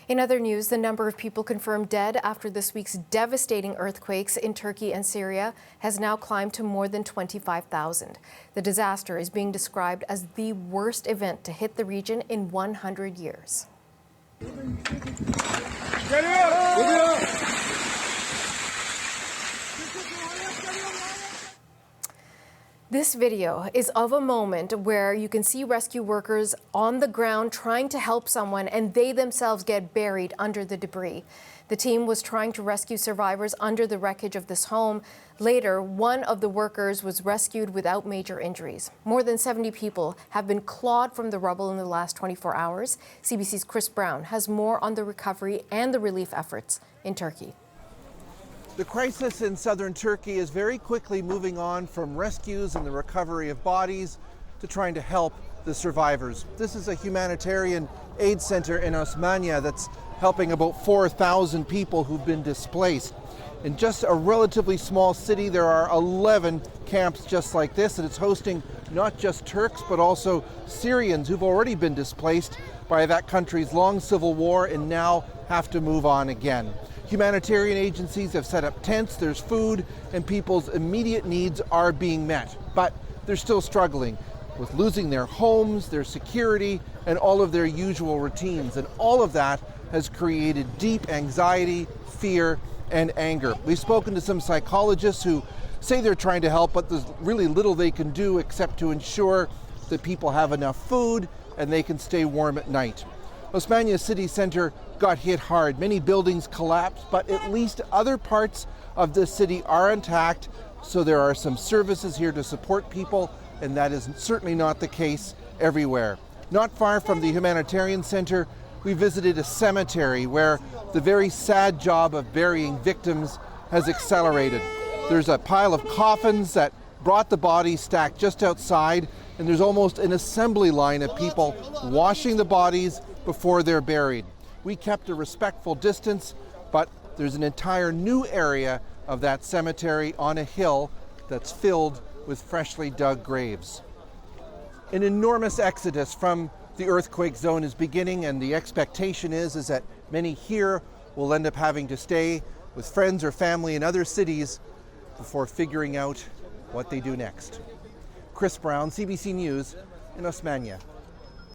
In other news, the number of people confirmed dead after this week's devastating earthquakes in Turkey and Syria has now climbed to more than 25,000. The disaster is being described as the worst event to hit the region in 100 years. This video is of a moment where you can see rescue workers on the ground trying to help someone, and they themselves get buried under the debris. The team was trying to rescue survivors under the wreckage of this home. Later, one of the workers was rescued without major injuries. More than 70 people have been clawed from the rubble in the last 24 hours. CBC's Chris Brown has more on the recovery and the relief efforts in Turkey. The crisis in southern Turkey is very quickly moving on from rescues and the recovery of bodies to trying to help the survivors. This is a humanitarian aid center in Osmania that's helping about 4,000 people who've been displaced. In just a relatively small city, there are 11 camps just like this, and it's hosting not just Turks, but also Syrians who've already been displaced by that country's long civil war and now have to move on again. Humanitarian agencies have set up tents, there's food, and people's immediate needs are being met. But they're still struggling with losing their homes, their security, and all of their usual routines. And all of that has created deep anxiety, fear, and anger. We've spoken to some psychologists who say they're trying to help, but there's really little they can do except to ensure that people have enough food and they can stay warm at night. Osmania city center got hit hard. Many buildings collapsed, but at least other parts of the city are intact, so there are some services here to support people, and that is certainly not the case everywhere. Not far from the humanitarian center, we visited a cemetery where the very sad job of burying victims has accelerated. There's a pile of coffins that brought the bodies stacked just outside, and there's almost an assembly line of people washing the bodies before they're buried. We kept a respectful distance, but there's an entire new area of that cemetery on a hill that's filled with freshly dug graves. An enormous exodus from the earthquake zone is beginning, and the expectation is that many here will end up having to stay with friends or family in other cities before figuring out what they do next. Chris Brown, CBC News in Osmania.